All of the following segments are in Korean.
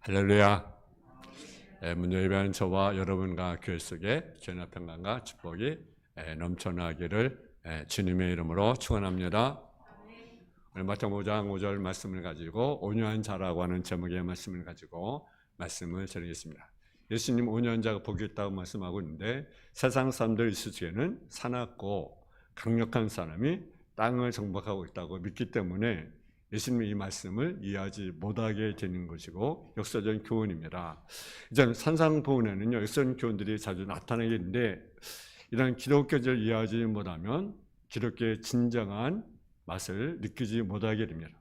할렐루야. 문예배하는 저와 여러분과 교회 속에 죄나 평강과 축복이 넘쳐나기를 주님의 이름으로 축원합니다. 오늘 마태복음 5장 5절 말씀을 가지고 온유한 자라고 하는 제목의 말씀을 가지고 말씀을 드리겠습니다. 예수님 온유한 자가 복이 있다고 말씀하고 있는데, 세상 사람들 있을 적에는 사납고 강력한 사람이 땅을 정복하고 있다고 믿기 때문에 예수님의 이 말씀을 이해하지 못하게 되는 것이고 역사적인 교훈입니다. 이제 산상보훈에는요, 역사적인 교훈들이 자주 나타나겠는데, 이런 기독교를 이해하지 못하면 기독교의 진정한 맛을 느끼지 못하게 됩니다.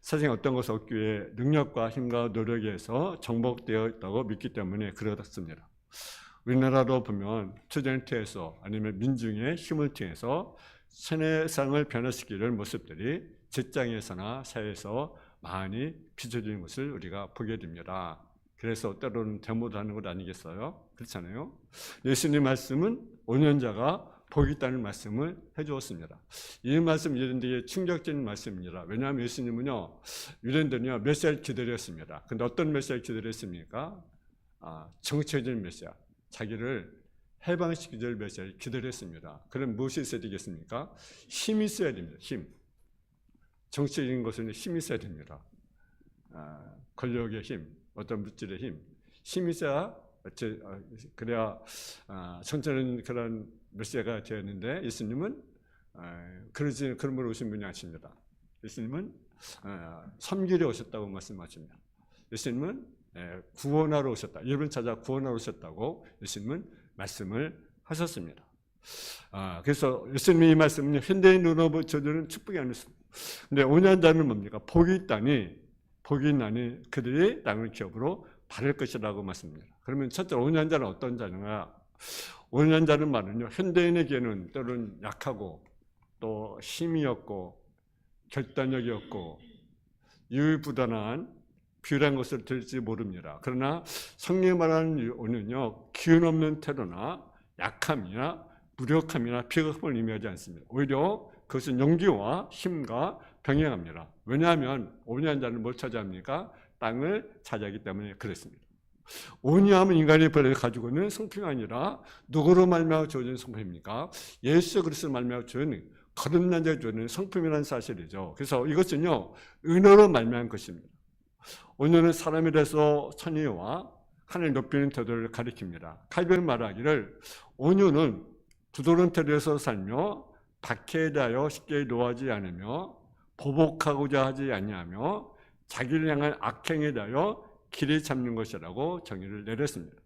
세상에 어떤 것을 얻기 위해 능력과 힘과 노력에 의해서 정복되어 있다고 믿기 때문에 그렇습니다. 우리나라도 보면 투쟁트에서 아니면 민중의 힘을 통해서 세상을 변화시키는 모습들이 직장에서나 사회에서 많이 비춰지는 것을 우리가 보게 됩니다. 그래서 때로는 데모도 하는 것 아니겠어요? 그렇잖아요. 예수님 말씀은 온유자가 복이 있다는 말씀을 해주었습니다. 이 말씀 유대인들에게 충격적인 말씀입니다. 왜냐하면 예수님은요, 유대인들은요 메시아를 기다렸습니다. 근데 어떤 메시아를 기다렸습니까? 정치적인 메시아, 자기를 해방시킬 메시아를 기다렸습니다. 그럼 무엇이 있어야 되겠습니까? 힘이 있어야 됩니다. 힘. 정치적인 것은 힘이 있어야 됩니다. 권력의 힘, 어떤 물질의 힘, 힘이 있어야 그래야 전체는 그런 메시아가 되었는데, 예수님은 그런 오신 분이 아십니다. 예수님은 섬기려 오셨다고 말씀하십니다. 예수님은 구원하러 오셨다. 여러분 찾아 구원하러 오셨다고 예수님은 말씀을 하셨습니다. 그래서 예수님의 이 말씀은 현대인으로 저들은 축복이 아니었습니다. 근데 온유한 자는 뭡니까? 복이 있다니 그들이 땅을 기업으로 바를 것이라고 말씀합니다. 그러면 첫째로 온유한 자는 어떤 자냐? 온유한 자는 말은요, 현대인에게는 때로는 약하고 또 힘이 없고 결단력이 없고 유유부단한 비열한 것을 들지 모릅니다. 그러나 성경이 말하는 온유는요, 기운 없는 태도나 약함이나 무력함이나 비겁함을 의미하지 않습니다. 오히려 그것은 용기와 힘과 병행합니다. 왜냐하면 온유한 자는 뭘 차지합니까? 땅을 차지하기 때문에 그렇습니다. 온유함은 인간의 본래 가지고 있는 성품이 아니라 누구로 말미암아 주어진 성품입니까? 예수 그리스도로 말미암아 주어진 거듭난 자가 주어진 성품이라는 사실이죠. 그래서 이것은요, 은혜로 말미암은 것입니다. 온유는 사람에 대해서 선의와 하나님 높이는 태도를 가리킵니다. 칼빈은 말하기를, 온유는 부드러운 태도에서 살며 박해에 대하여 쉽게 노하지 않으며 보복하고자 하지 아니하며 자기를 향한 악행에 대하여 길이 잡는 것이라고 정의를 내렸습니다.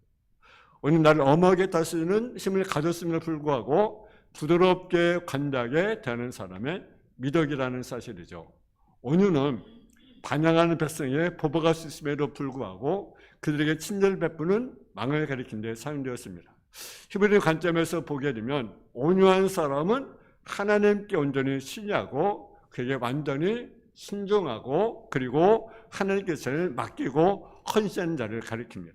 오늘 나를 엄하게 다스리는 힘을 가졌음에도 불구하고 부드럽게 관대하게 대하는 사람의 미덕이라는 사실이죠. 온유는 반항하는 백성에 보복할 수 있음에도 불구하고 그들에게 친절을 베푸는 망을 가리킨 데 사용되었습니다. 히브리 관점에서 보게 되면 온유한 사람은 하나님께 온전히 신뢰하고 그에게 완전히 순종하고 그리고 하나님께서 맡기고 헌신하는 자를 가리킵니다.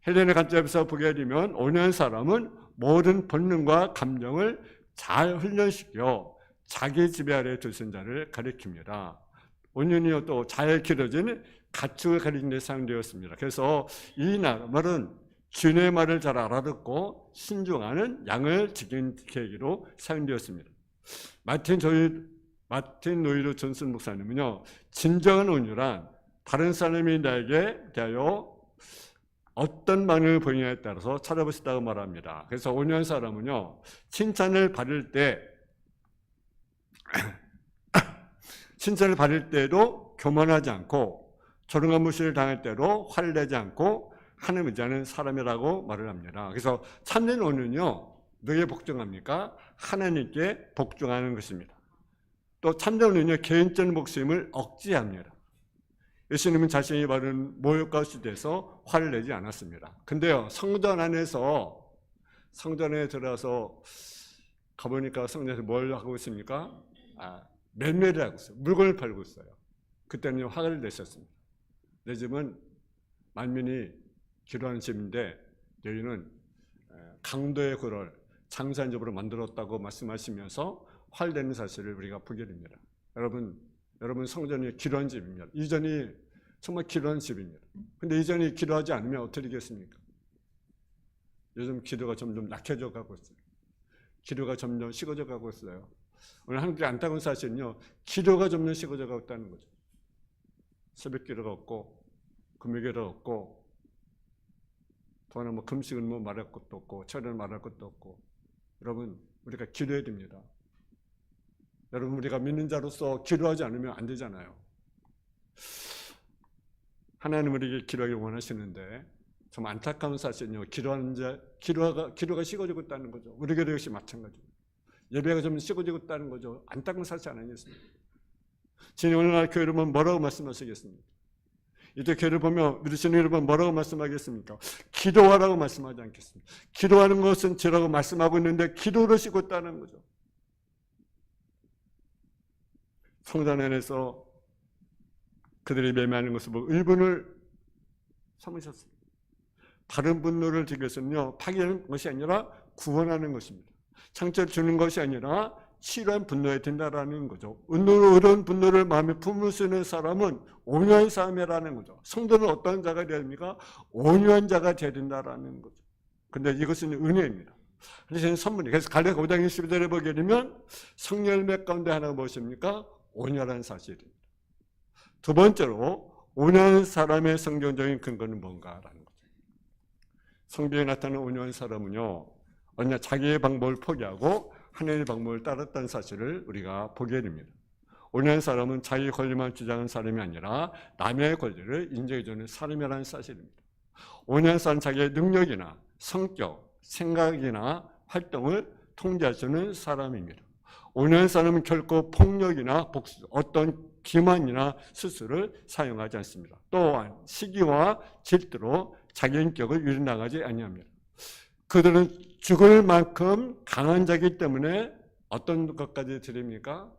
헬레네 관점에서 보게 되면 온유한 사람은 모든 본능과 감정을 잘 훈련시켜 자기 지배 아래 두신 자를 가리킵니다. 온유는 또 잘 기르진 가축을 가리키는 데 사용되었습니다. 그래서 이 말은 주님의 말을 잘 알아듣고 신중하는 양을 지키는 계기로 사용되었습니다. 마틴 노이로 존슨 목사님은요, 진정한 온유란 다른 사람이 나에게 대하여 어떤 반응을 보이냐에 따라서 찾아볼 수 있다고 말합니다. 그래서 온유한 사람은요, 칭찬을 받을 때도 교만하지 않고 조롱과 무시를 당할 때도 화를 내지 않고 하나님 의지하는 사람이라고 말을 합니다. 그래서 참된 온유는요, 누구에게 복종합니까? 하나님께 복종하는 것입니다. 또 참된 온유는요, 개인적인 목숨을 억제합니다. 예수님은 자신이 바른 모욕과 시대에서 화를 내지 않았습니다. 근데요, 성전에 들어가서 가보니까 성전에서 뭘 하고 있습니까? 매매를 하고 있어요. 물건을 팔고 있어요. 그때는 화를 내셨습니다. 내 집은 만민이 기도하는 집인데 너희는 강도의 굴을 장사한 집으로 만들었다고 말씀하시면서 화를 내는 사실을 우리가 보게 됩니다. 여러분 성전이 기도하는 집입니다. 이전이 정말 기도하는 집입니다. 근데 이전에 기도하지 않으면 어떻게 되겠습니까? 요즘 기도가 점점 약해져 가고 있어요. 기도가 점점 식어져 가고 있어요. 오늘 한국의 안타까운 사실은요, 기도가 점점 식어져 가고 있다는 거죠. 새벽 기도가 없고, 금요 기도가 없고, 또 하나 뭐 금식은 뭐 말할 것도 없고, 철회는 말할 것도 없고. 여러분, 우리가 기도해야 됩니다. 여러분, 우리가 믿는 자로서 기도하지 않으면 안 되잖아요. 하나님 우리에게 기도하길 원하시는데, 좀 안타까운 사실은요, 기도가 식어지고 있다는 거죠. 우리 교도 역시 마찬가지입니다. 예배가 좀 식어지고 있다는 거죠. 안타까운 사실 아니겠습니까? 주님 오늘날 교회 여러분 뭐라고 말씀하시겠습니까? 이때 교회를 보면 우리 주님 여러분 뭐라고 말씀하겠습니까? 기도하라고 말씀하지 않겠습니까? 기도하는 것은 죄라고 말씀하고 있는데 기도를 쉬고 있다는 거죠. 성전 안에서 그들이 매매하는 것을 보고 의분을 삼으셨습니다. 다른 분노를 지기 위해서는요, 파괴하는 것이 아니라 구원하는 것입니다. 상처를 주는 것이 아니라 치료한 분노해야 된다라는 거죠. 의로운 분노를 마음에 품으시는 사람은 온유한 사람이라는 거죠. 성도는 어떤 자가 되어야 됩니까? 온유한 자가 되어야 된다라는 거죠. 근데 이것은 은혜입니다. 그래서 선물이. 그래서 갈라디아 5장 12절에 보게 되면 성열매 가운데 하나가 무엇입니까? 온유한 사실입니다. 두 번째로 온유한 사람의 성경적인 근거는 뭔가라는 거죠. 성경에 나타나는 온유한 사람은요, 언제 자기의 방법을 포기하고 하나님의 방법을 따랐다는 사실을 우리가 보게 됩니다. 온유한 사람은 자기 권리만 주장하는 사람이 아니라 남의 권리를 인정해주는 사람이라는 사실입니다. 온유한 사람은 자기의 능력이나 성격, 생각이나 활동을 통제하시는 사람입니다. 온유한 사람은 결코 폭력이나 복수, 어떤 기만이나 수술을 사용하지 않습니다. 또한 시기와 질투로 자기 인격을 유린나가지 아니합니다. 그들은 죽을 만큼 강한 자이기 때문에 어떤 것까지 드립니까?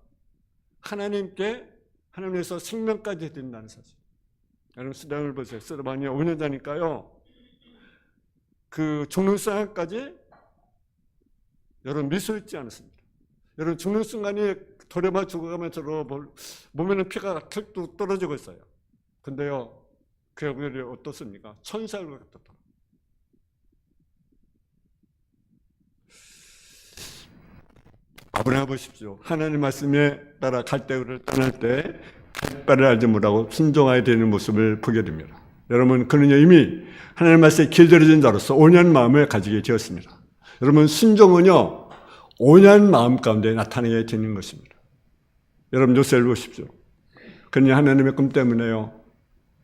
하나님께서 생명까지 드린다는 사실. 여러분 스데반을 보세요. 스데반이 5년자니까요. 그 죽는 순간까지 여러분 미소 잊지 않았습니다. 여러분 죽는 순간이 돌아봐 죽어가면서 몸에는 피가 툭툭 떨어지고 있어요. 근데요, 그 얼굴이 어떻습니까? 천사 얼굴 같았다. 아브라함 보십시오. 하나님 말씀에 따라 갈대우를 떠날 때 깃발을 알지 못하고 순종하게 되는 모습을 보게 됩니다. 여러분, 그는요 이미 하나님 말씀에 길들여진 자로서 온유한 마음을 가지게 되었습니다. 여러분, 순종은요 온유한 마음 가운데 나타나게 되는 것입니다. 여러분, 요셉을 보십시오. 그는 하나님의 꿈 때문에요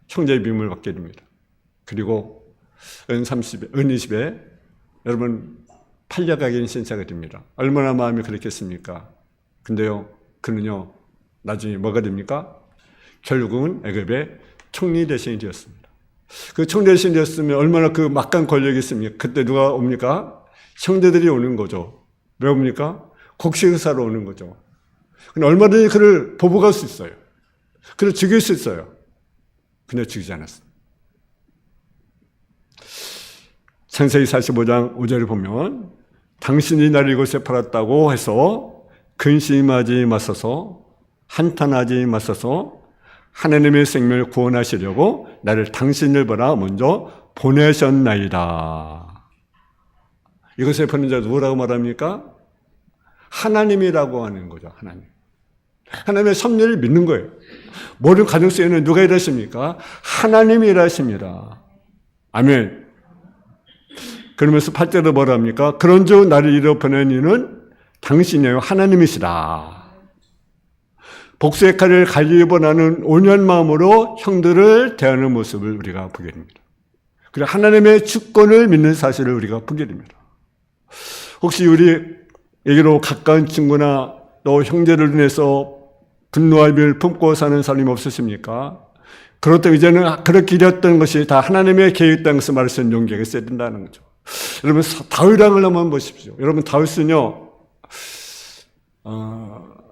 형제의 미움을 받게 됩니다. 그리고 은 20에 여러분 팔려가게 된 신세가 됩니다. 얼마나 마음이 그렇겠습니까? 근데요, 그는요, 나중에 뭐가 됩니까? 결국은 애굽의 총리 대신이 되었습니다. 그 총리 대신이 되었으면 얼마나 그 막강 권력이 있습니까? 그때 누가 옵니까? 형제들이 오는 거죠. 왜 옵니까? 곡식사로 오는 거죠. 근데 얼마든지 그를 보복할 수 있어요. 그를 죽일 수 있어요. 근데 죽이지 않았어요. 창세기 45장 5절을 보면 당신이 나를 이곳에 팔았다고 해서 근심하지 마소서, 한탄하지 마소서, 하나님의 생명을 구원하시려고 나를 당신을 보라 먼저 보내셨나이다. 이것을 보낸 자 누구라고 말합니까? 하나님이라고 하는 거죠. 하나님의 섭리를 믿는 거예요. 모든 가정 속에는 누가 일하십니까? 하나님이 일하십니다. 아멘. 그러면서 8절에 뭐라 합니까? 그런즉 나를 이루어 보낸 이는 당신이요 하나님이시다. 복수의 칼을 갈리고 나는 온유한 마음으로 형들을 대하는 모습을 우리가 보게 됩니다. 그리고 하나님의 주권을 믿는 사실을 우리가 보게 됩니다. 혹시 우리에게로 가까운 친구나 또 형제를 인해서 분노와 비를 품고 사는 사람이 없으십니까? 그렇다고 이제는 그렇게 일했던 것이 다 하나님의 계획이었다는 것을 말할 수 있는 용기가 있어야 된다는 거죠. 여러분, 다윗왕을 한번 보십시오. 여러분, 다윗은요,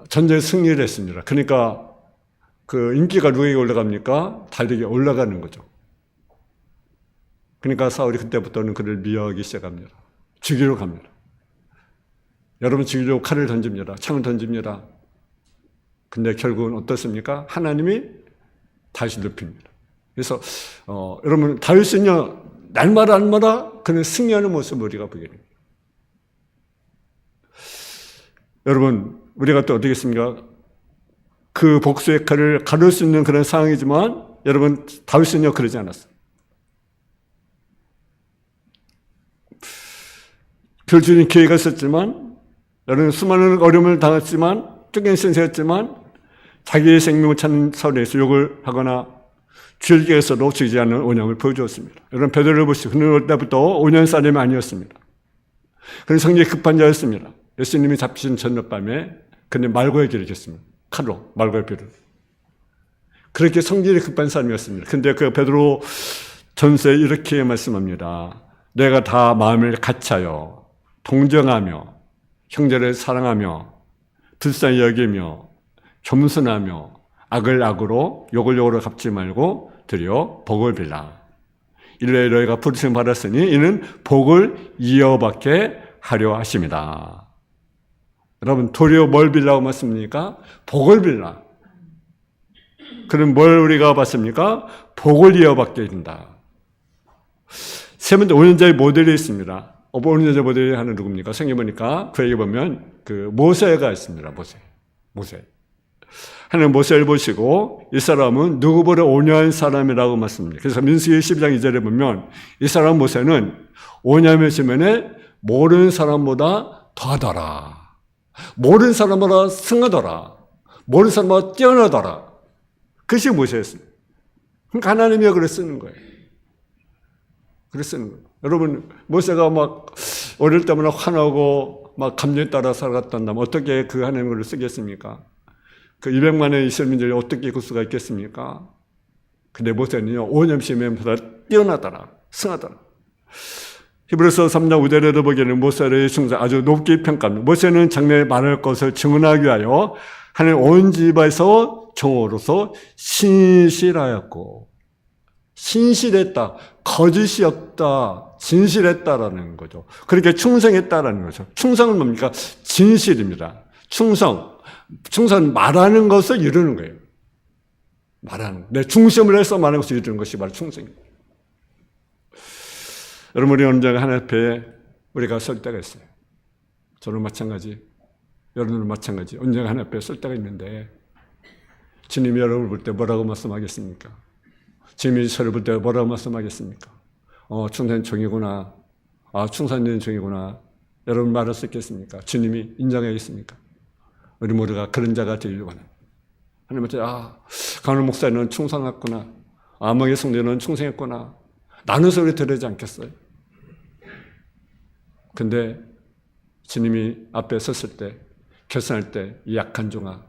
전쟁에 승리를 했습니다. 그러니까 그 인기가 누구에게 올라갑니까? 다윗에게 올라가는 거죠. 그러니까 사울이 그때부터는 그를 미워하기 시작합니다. 죽이러 갑니다. 여러분, 죽이려고 칼을 던집니다. 창을 던집니다. 근데 결국은 어떻습니까? 하나님이 다윗을 높입니다. 그래서 여러분 다윗은요 날마다 그는 승리하는 모습을 우리가 보게 됩니다. 여러분 우리가 또 어떻겠습니까? 그 복수의 칼을 가를 수 있는 그런 상황이지만 여러분 다윗은요 그러지 않았어요. 별주는 기회가 있었지만 여러분 수많은 어려움을 당했지만 쫓겨난 신세였지만 자기의 생명을 찾는 사울에서 욕을 하거나 주일께서도 지지 않는 온영을 보여주었습니다. 여러분 베드로를 보시고 그는 올 때부터 5년 사람이 아니었습니다. 그는 성질이 급한 자였습니다. 예수님이 잡히신 저녁밤에 그는 말고의 길을 겼습니다. 칼로 말고의 길을. 그렇게 성질이 급한 사람이었습니다. 그런데 그 베드로 전서에 이렇게 말씀합니다. 내가 다 마음을 같이하여 동정하며 형제를 사랑하며 불쌍히 여기며 겸손하며 악을 악으로 욕을 욕으로 갚지 말고 드려 복을 빌라. 이래 너희가 부르심 받았으니 이는 복을 이어받게 하려 하십니다. 여러분 도리어 뭘 빌라고 말씀입니까? 복을 빌라. 그럼 뭘 우리가 받습니까? 복을 이어받게 된다. 세 번째 5년자의 모델이 있습니다. 5년자 모델이 하는 누굽니까? 성경 보니까 그에게 보면 그 모세가 있습니다. 모세. 하나님 모세를 보시고 이 사람은 누구보다 온유한 사람이라고 말씀합니다. 그래서 민수기 12장 2절에 보면 이 사람 모세는 오냐면에 모르는 사람보다 더하더라. 모르는 사람보다 승하더라. 모르는 사람보다 뛰어나더라. 그것이 모세였습니다. 그러니까 하나님이 그걸 쓰는 거예요. 그래 쓰는 거예요. 여러분 모세가 막 어릴 때마다 화나고 막 감정에 따라 살아갔단다면 어떻게 그 하나님을 쓰겠습니까? 그 200만의 이스라엘민들이 어떻게 그 수가 있겠습니까? 근데 모세는요 오념심에보다 뛰어나더라. 승하더라. 히브리서 3장 5절에도 보기에는 모세의 충성 아주 높게 평가합니다. 모세는 장래에 말할 것을 증언하기 위하여 하나님 온 집에서 종으로서 신실하였고 신실했다. 거짓이 없다. 진실했다라는 거죠. 그렇게 충성했다라는 거죠. 충성은 뭡니까? 진실입니다. 충성은 말하는 것을 이루는 거예요. 내 중심을 해서 말하는 것을 이루는 것이 바로 충성입니다. 여러분 우리 언젠가 하나님 앞에 우리가 설 때가 있어요. 저는 마찬가지, 여러분은 마찬가지. 언젠가 하나님 앞에 설 때가 있는데 주님이 여러분을 볼 때 뭐라고 말씀하겠습니까? 주님이 저를 볼 때 뭐라고 말씀하겠습니까? 충성된 종이구나. 충성된 종이구나. 여러분 말할 수 있겠습니까? 주님이 인정하겠습니까? 우리 모두가 그런 자가 되려고 하는. 하나님한테 강원 목사는 충성했구나. 암흑의 성도는 충성했구나. 나는 소리 들으지 않겠어요? 근데 주님이 앞에 섰을 때, 결산할 때 이 약한 종아,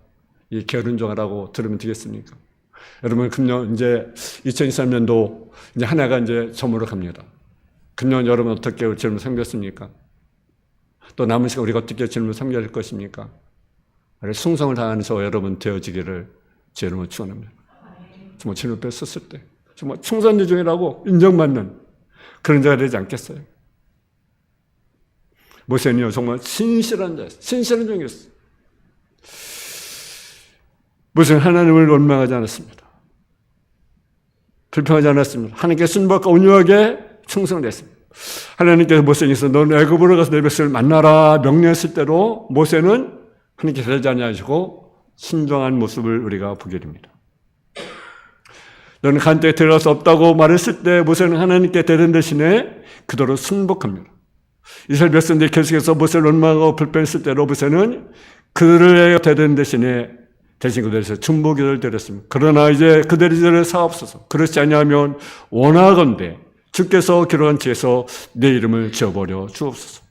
이 게으른 종아라고 들으면 되겠습니까? 여러분 금년 이제 2023년도 이제 한 해가 이제 저물어 갑니다. 금년 여러분 어떻게 주님을 섬겼습니까? 또 남은 시간 우리가 어떻게 주님을 섬겨야 할 것입니까? 충성을 다하는 저 여러분 되어지기를 제 이름으로 축원합니다. 정말 주님 앞에 섰을 때 정말 충성된 종이라고 인정받는 그런 자가 되지 않겠어요? 모세는요 정말 신실한 자였어요. 신실한 종이었어요. 모세는 하나님을 원망하지 않았습니다. 불평하지 않았습니다. 하나님께 순박과 온유하게 충성을 했습니다. 하나님께서 모세에게서 너는 애굽으로 가서 내 백성을 만나라 명령했을 때도 모세는 하나님께 대하지 아니하시고 신중한 모습을 우리가 보게 됩니다. 너는 간 땅에 들어갈 수 없다고 말했을 때 모세는 하나님께 대된 대신에 그대로 순복합니다. 이스라엘 백성들이 계속해서 모세를 원망하고 불평했을 때로 모세는 그들을 대된 대신 그들에서 중보기도를 드렸습니다. 그러나 이제 그들을 사옵소서. 그렇지 아니하면 원하건대 주께서 기록한 지에서 내 이름을 지어버려 주옵소서.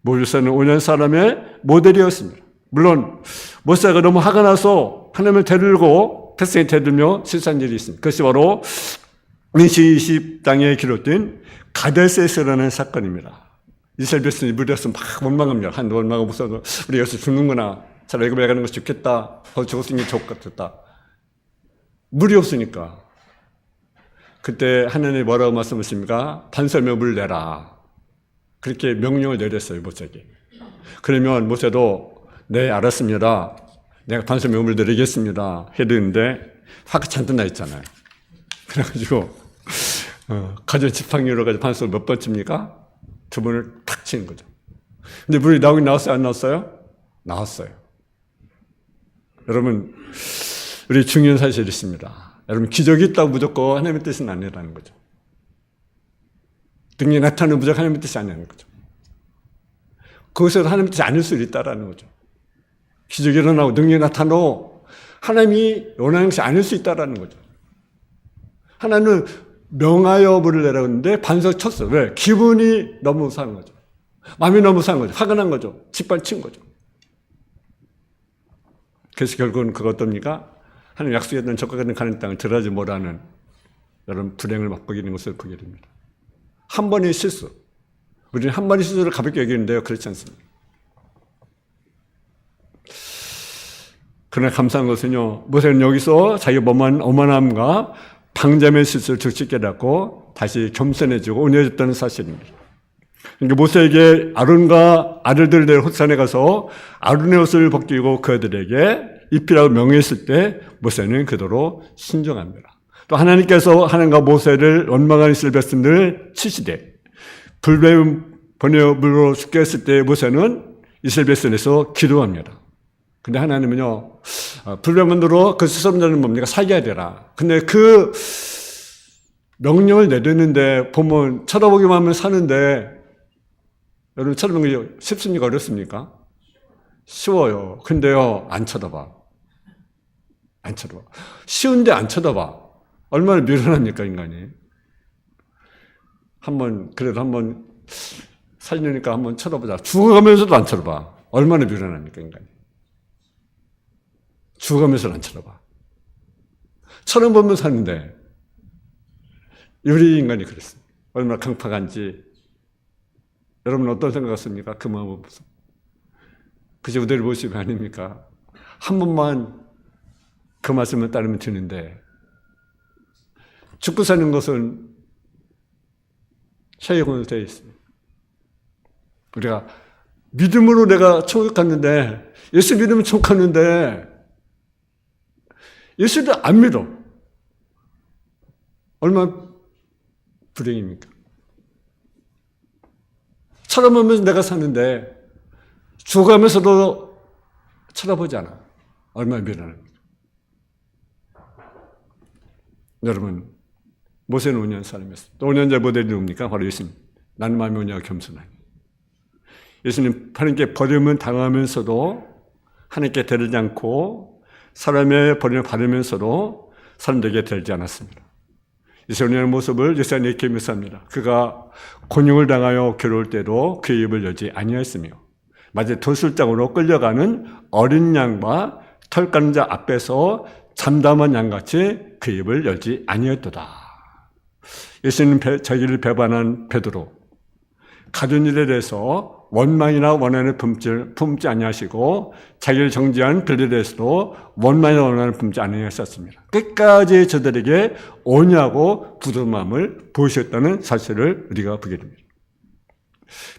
모세는 5년 사람의 모델이었습니다. 물론 모세가 너무 화가 나서 하나님을 데리고 백성이 대들며 실수한 일이 있습니다. 그것이 바로 민수기 20장에 기록된 가데스에서라는 사건입니다. 이스라엘 백성이 무리해서 막 원망합니다. 한 원망하고 목사도 우리 여기서 죽는구나. 차라리 애굽에 가는 것이 좋겠다. 거기 죽었으니 좋을 것 같았다. 물이 없으니까. 그때 하나님이 뭐라고 말씀하십니까? 반설명을 내라. 그렇게 명령을 내렸어요, 모세에게. 그러면 모세도 네, 알았습니다. 내가 반설명을 드리겠습니다. 해야 되는데 화가 잔뜩 나 있잖아요. 그래가지고 가전 지팡이로 가지고 반석을 몇 번 칩니까? 2번을 탁 치는 거죠. 근데 물이 나오긴 나왔어요? 안 나왔어요? 나왔어요. 여러분, 우리 중요한 사실이 있습니다. 여러분, 기적이 있다고 무조건 하나님의 뜻은 아니라는 거죠. 등에 나타나는 무조건 하나님의 뜻이 아니라는 거죠. 그것에서 하나님의 뜻이 아닐 수도 있다는 거죠. 기적이 일어나고 능력이 나타나도 하나님이 원하는 것이 아닐 수 있다는 거죠. 하나님은 명하여 불을 내라고 했는데 반석 쳤어. 왜? 기분이 너무 상한 거죠. 마음이 너무 상한 거죠. 화가 난 거죠. 짓밟친 거죠. 그래서 결국은 그거 어떻습니까? 하나님 약속했던 적과 같은 가나안 땅을 들어가지 못하는 여러분 불행을 맛보게 되는 것을 보게 됩니다. 한 번의 실수. 우리는 한 번의 실수를 가볍게 여기는데요. 그렇지 않습니다. 그러나 감사한 것은요. 모세는 여기서 자기의 오만함과 방자의 실수를 즉시 깨닫고 다시 겸손해지고 온유해졌다는 사실입니다. 그러니까 모세에게 아론과 아들들의 호산에 가서 아론의 옷을 벗기고 그들에게 입히라고 명했을 때 모세는 그대로 순종합니다. 또 하나님께서 하나님과 모세를 원망하는 이스라엘 백성들을 치시되 불뱀 번뇌물로 죽게 했을 때 모세는 이스라엘 백성에서 기도합니다. 근데 하나님은요, 불뱀번뇌로 그 수사자는 뭡니까? 살게 되라. 근데 그 명령을 내렸는데 보면 쳐다보기만 하면 사는데 여러분 쳐다보는 게 쉽습니까? 어렵습니까? 쉬워요. 근데요, 안 쳐다봐. 안 쳐다봐. 쉬운데 안 쳐다봐. 얼마나 미련합니까, 인간이? 그래도 한번 살려니까 한번 쳐다보자. 죽어가면서도 안 쳐다봐. 얼마나 미련합니까, 인간이? 죽어가면서도 안 쳐다봐. 쳐다보면 사는데, 우리 인간이 그랬습니다. 얼마나 강팍한지. 여러분 어떤 생각 같습니까? 그 마음은 무슨? 그저 우리의 모습이 아닙니까? 한 번만 그 말씀을 따르면 되는데, 죽고 사는 것은 혈육으로 되어 있습니다. 우리가 믿음으로 내가 천국 갔는데, 예수 믿으면 천국 갔는데, 예수를 안 믿어. 얼마나 불행입니까? 쳐다보면서 내가 사는데, 죽어가면서도 쳐다보지 않아. 얼마나 미련합니까? 여러분, 모세는 온유한 사람이었어요. 또 온유한 자 모델이 누굽니까? 바로 예수님. 나는 마음이 온유하고 겸손하니. 예수님 하나님께 버림을 당하면서도 하나님께 대르지 않고 사람의 버림을 받으면서도 사람들에게 대르지 않았습니다. 예수의 온유한 모습을 예수님은 이렇게 묘사합니다. 그가 곤욕을 당하여 괴로울 때도 그의 입을 열지 아니하였으며 마치 도술장으로 끌려가는 어린 양과 털 까는 자 앞에서 잠담한 양같이 그 입을 열지 아니었도다. 예수님 자기를 배반한 베드로, 가진 일에 대해서 원망이나 원한을 품지 아니하시고 자기를 정죄한 빌립에 대해서도 원망이나 원한을 품지 아니하셨습니다. 끝까지 저들에게 온유하고 부드러운 마음을 보이셨다는 사실을 우리가 보게 됩니다.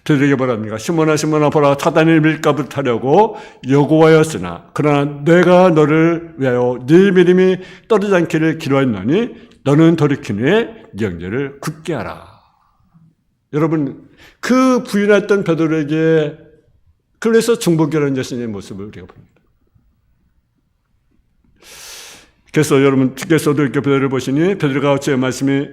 베드로에게 뭐랍니까? 시몬아 시몬아 보라, 사단이 밀가부를 타려고 요구하였으나 그러나 내가 너를 위하여 네 믿음이 떨어지지 않기를 기도하였노니 너는 돌이킨 후에 네 형제를 굳게 하라. 여러분, 그 부인했던 베드로에게 그래서 중보기라는 예수님의 모습을 우리가 봅니다. 그래서 여러분 주께서도 이렇게 베드로를 보시니 베드로가 제 말씀고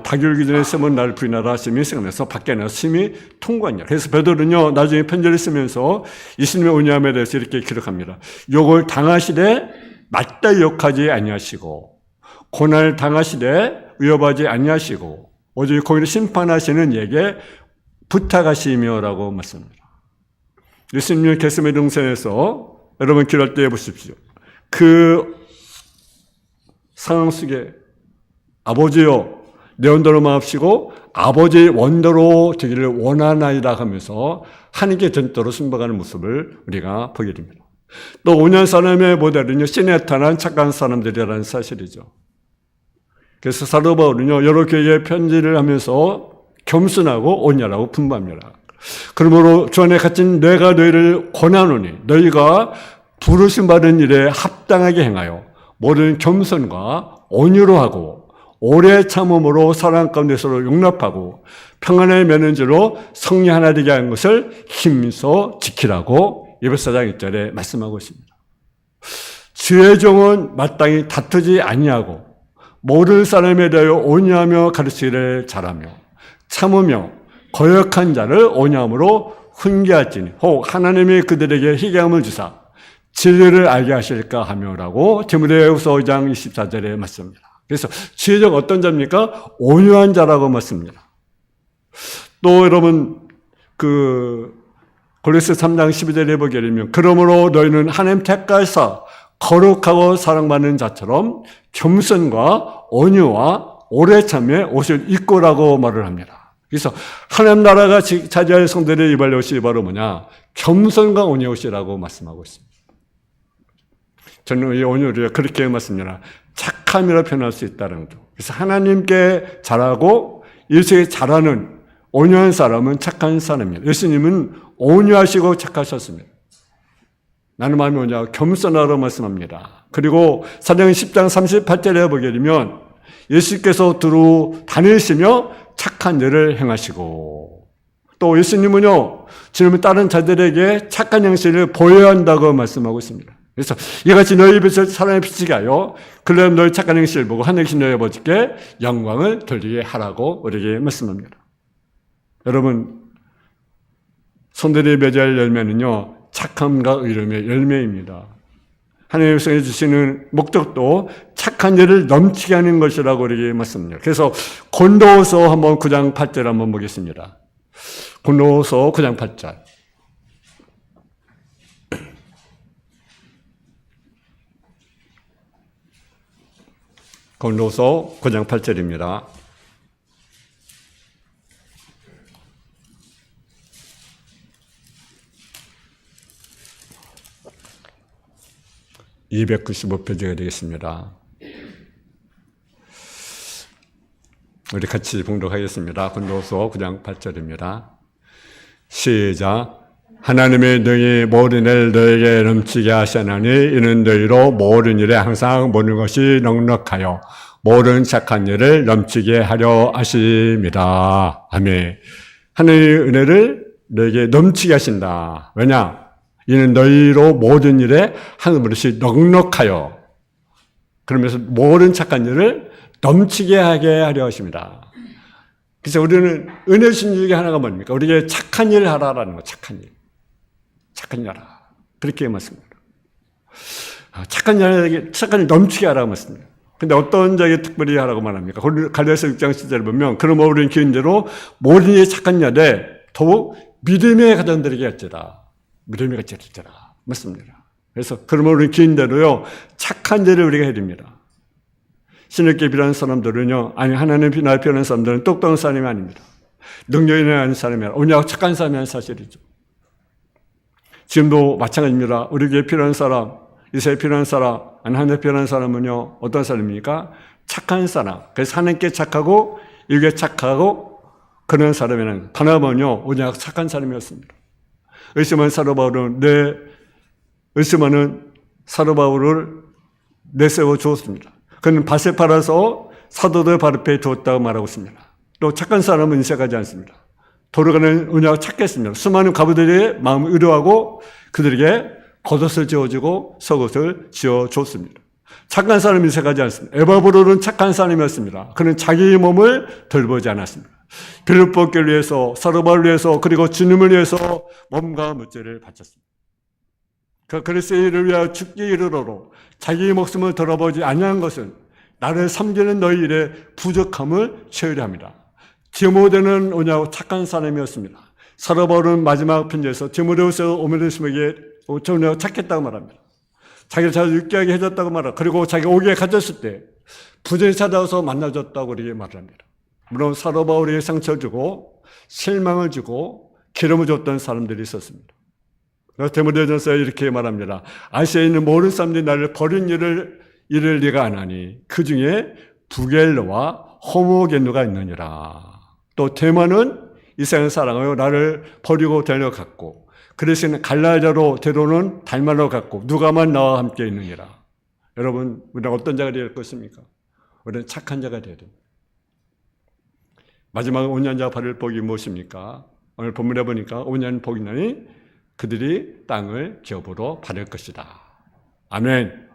닭이 울기 전에 시몬 나를 부인하라 하심이 생각나서 밖에 나서 심히 통과하냐. 그래서 베드로는요 나중에 편지를 쓰면서 예수님의 온유함에 대해서 이렇게 기록합니다. 욕을 당하시되 맞다 욕하지 아니하시고 고난을 당하시되 위협하지 아니하시고 오직 거기를 심판하시는 이에게 부탁하시며라고 말씀합니다. 예수님은 겟세마네 동산에서 여러분 기도할 때 보십시오. 그 상황 속에 아버지여 내 원대로 마옵시고 아버지의 원대로 되기를 원하나이다 하면서 하나님께 전도로 순박하는 모습을 우리가 보게 됩니다. 또 온유한 사람의 모델은요 신에 나타난 착한 사람들이라는 사실이죠. 그래서 사도 바울은요 여러 교회에 편지를 하면서 겸손하고 온유하라고 분부합니다. 그러므로 주 안에 갇힌 내가 너희를 권하노니 너희가 부르심 받은 일에 합당하게 행하여 모든 겸손과 온유로 하고 오래 참음으로 사랑 가운데 서로 용납하고 평안을 맺는 줄로 성리 하나 되게 하는 것을 힘써 지키라고 에베소 4장 1절에 말씀하고 있습니다. 주의 종은 마땅히 다투지 아니하고 모든 사람에 대하여 온유하며 가르치기를 잘하며 참으며 거역한 자를 온유함으로 훈계할지니 혹 하나님이 그들에게 희귀함을 주사 진리를 알게 하실까 하며라고 디모데후서 2장 24절에 말씀합니다. 그래서 주의 종 어떤 자입니까? 온유한 자라고 말씀합니다. 또 여러분 골로새 3장 12절에 보게 되면 그러므로 너희는 하나님 택하사 거룩하고 사랑받는 자처럼 겸손과 온유와 오래 참에 옷을 입고라고 말을 합니다. 그래서 하나님 나라가 차지할 성도들의 입을 옷이 바로 뭐냐? 겸손과 온유의 옷이라고 말씀하고 있습니다. 저는 이 온유를 그렇게 말씀합니다. 착함이라 표현할 수 있다는 거죠. 그래서 하나님께 잘하고 예수에게 잘하는 온유한 사람은 착한 사람입니다. 예수님은 온유하시고 착하셨습니다. 나는 마음이 뭐냐? 겸손하라고 말씀합니다. 그리고 사도행 10장 38절에 보게 되면 예수께서 두루 다니시며 착한 일을 행하시고 또 예수님은요, 지금 다른 자들에게 착한 행실을 보여야 한다고 말씀하고 있습니다. 그래서 이같이 너희 빛을 사람의 빛이게 하여 그러면 너희 착한 행실을 보고 하늘이신 너희 아버지께 영광을 돌리게 하라고 우리에게 말씀합니다. 여러분, 손들이 맺을 열매는요, 착함과 의로움의 열매입니다. 하나님의 백성이 주시는 목적도 착한 일을 넘치게 하는 것이라고 우리에게 말씀합니다. 그래서 고린도후서 한번 9장 8절 한번 보겠습니다. 고린도후서 9장 8절. 고린도후서 9장 8절입니다. (295페이지가) 되겠습니다. 우리 같이 봉독하겠습니다. 고린도후서 9장 8절입니다. 시작. 하나님의 능히 모든 일을 너에게 넘치게 하시나니 이는 너희로 모든 일에 항상 모든 것이 넉넉하여 모든 착한 일을 넘치게 하려 하십니다. 아멘. 하나님의 은혜를 너에게 넘치게 하신다. 왜냐? 이는 너희로 모든 일에 한 그릇이 넉넉하여, 그러면서 모든 착한 일을 넘치게 하게 하려 하십니다. 그래서 우리는 은혜 주신 중에 하나가 뭡니까? 우리에게 착한 일을 하라라는 거. 착한 일. 착한 일 하라. 그렇게 말씀합니다. 착한 일 넘치게 하라고 말씀합니다. 근데 어떤 자에게 특별히 하라고 말합니까? 갈라디아서 6장 10절을 보면 그러므로 우리는 기인대로 모든 일이 착한 일에 더욱 믿음의 가정들에게 할지라. 믿음이 같이 될지라 맞습니다. 그래서 그러면 우리 기인대로요, 착한 일을 우리가 해야 됩니다. 신에게 필요한 사람들은요, 아니 하나님 나에 필요한 사람들은 똑똑한 사람이 아닙니다. 능력이 있는 사람이 아니라 오히려 착한 사람이라는 사실이죠. 지금도 마찬가지입니다. 우리에게 필요한 사람, 이 세상에 필요한 사람, 아니 하나님께 필요한 사람은요, 어떤 사람입니까? 착한 사람. 그래서 하나님께 착하고 이게 착하고 그런 사람이라는 바나바는요, 오히려 착한 사람이었습니다. 의심하는 사도 바울을 내세워 주었습니다. 그는 밭에 팔아서 사도들 발 앞에 두었다고 말하고 있습니다. 또 착한 사람은 인색하지 않습니다. 도로가는 은혜가 착했습니다. 수많은 과부들의 마음을 의료하고 그들에게 겉옷을 지어주고 속옷을 지어줬습니다. 착한 사람은 인색하지 않습니다. 에바브로는 착한 사람이었습니다. 그는 자기의 몸을 돌보지 않았습니다. 빌립보교를 위해서, 사도 바울을 위해서, 그리고 주님을 위해서 몸과 물질을 바쳤습니다. 그리스도를 위하여 죽기 이르도록 자기의 목숨을 돌아보지 아니한 것은 나를 섬기는 너희 일의 부족함을 채우려 합니다. 디모데는 오냐고 착한 사람이었습니다. 사도 바울은 마지막 편지에서 디모데후서 오메데스에게 오냐고 착했다고 말합니다. 자기를 잘 유쾌하게 해줬다고 말합니다. 그리고 자기가 오기에 갇혔을 때 부전이 찾아와서 만나줬다고 우리에게 말을 합니다. 물론 사도 바울에게 상처를 주고 실망을 주고 기름을 줬던 사람들이 있었습니다. 그래서 디모데전서에 이렇게 말합니다. 아시아에 있는 모든 사람들이 나를 버린 일을 네가 안 하니 그 중에 부겔로와 호모겐노가 있느니라. 또 데마는 이 세상 사랑하여 나를 버리고 데려갔고 그레스는 갈라디아로 데로는 달마로 갔고 누가만 나와 함께 있느니라. 여러분, 우리가 어떤 자가 될 것입니까? 우리는 착한 자가 되어야 됩니다. 마지막 온유한 자가 받을 복이 무엇입니까? 오늘 본문에 보니까 온유한 복이나니 그들이 땅을 기업으로 받을 것이다. 아멘.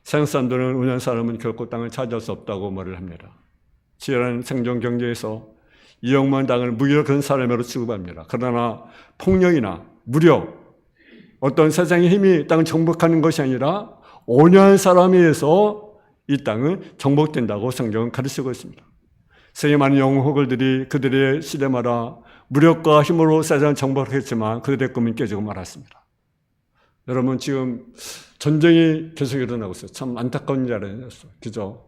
세상 사람들은 온유한 사람은 결코 땅을 차지할 수 없다고 말을 합니다. 치열한 생존 경제에서 이용만 땅을 무기로 그런 사람으로 취급합니다. 그러나 폭력이나 무력, 어떤 세상의 힘이 땅을 정복하는 것이 아니라 온유한 사람에 의해서 이 땅은 정복된다고 성경은 가르치고 있습니다. 세계 많은 영웅호걸들이 그들의 시대마다 무력과 힘으로 세상을 정복했지만 그들의 꿈은 깨지고 말았습니다. 여러분 지금 전쟁이 계속 일어나고 있어요. 참 안타까운 일이 일어났어요. 그죠?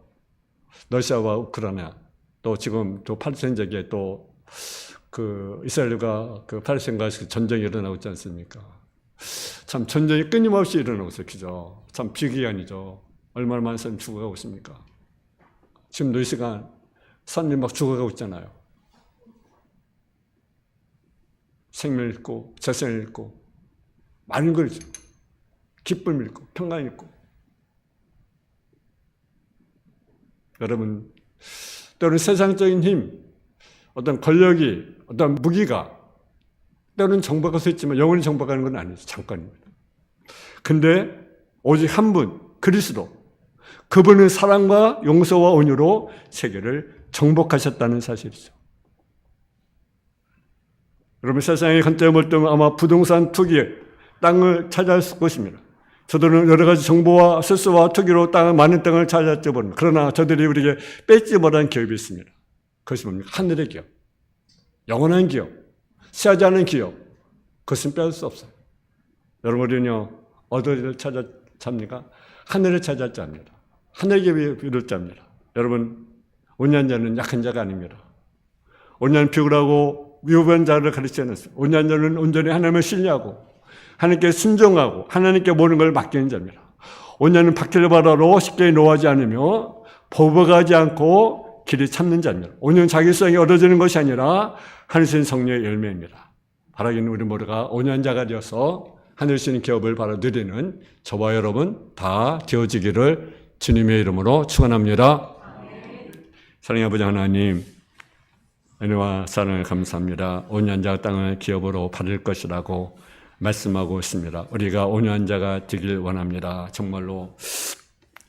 러시아와 우크라이나 또 지금 또 팔레스타인 지역에 또 그 이스라엘과 그 팔레스타인과 전쟁이 일어나고 있지 않습니까? 참 전쟁이 끊임없이 일어나고 있어요. 그죠? 참 비기한이죠. 얼마나 많은 사람이 죽어가고 있습니까? 지금도 이 시간 사람들이 막 죽어가고 있잖아요. 생명을 잃고 재산을 잃고 많은 걸 잃죠. 기쁨을 잃고 평강을 잃고. 여러분 때로는 세상적인 힘, 어떤 권력이, 어떤 무기가 때로는 정복할 수 있지만 영원히 정복하는 건 아니죠. 잠깐입니다. 근데 오직 한 분, 그리스도. 그분은 사랑과 용서와 온유로 세계를 정복하셨다는 사실이죠. 여러분 세상에 한때 멀뚱 아마 부동산 투기에 땅을 찾아왔을 것입니다. 저들은 여러 가지 정보와 실수와 투기로 많은 땅을 찾았죠. 그러나 저들이 우리에게 뺏지 못한 기업이 있습니다. 그것이 뭡니까? 하늘의 기업, 영원한 기업, 취하지 않은 기업. 그것은 빼앗을 수 없어요. 여러분 우리는요 어디를 찾습니까? 하늘을 찾았지 않습니다. 하늘의 기업이 이룰 자입니다. 여러분 온유한 자는 약한 자가 아닙니다. 온유한 비굴하고 위험한 자를 가르치지 않았어요. 온유한 자는 온전히 하나님을 신뢰하고 하나님께 순종하고 하나님께 모든 걸 맡기는 자입니다. 온유한 박해를 받아도 쉽게 노하지 않으며 보복하지 않고 길을 찾는 자입니다. 온유는 자기 수양이 얻어지는 것이 아니라 하늘신 성령의 열매입니다. 바라기는 우리 모두가 온유한 자가 되어서 하늘신 기업을 바로 누리는 저와 여러분 다 되어지기를 주님의 이름으로 축원합니다. 사랑의 아버지 하나님, 은혜와 사랑을 감사합니다. 온유한 자가 땅을 기업으로 받을 것이라고 말씀하고 있습니다. 우리가 온유한 자가 되길 원합니다. 정말로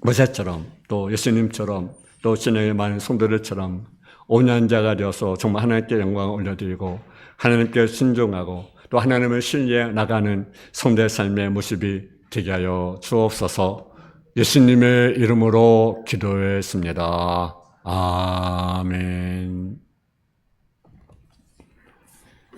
모세처럼 또 예수님처럼 또 진행의 많은 성도들처럼 온유한 자가 되어서 정말 하나님께 영광을 올려드리고 하나님께 순종하고 또 하나님을 신뢰해 나가는 성도의 삶의 모습이 되게 하여 주옵소서. 예수님의 이름으로 기도했습니다. 아멘.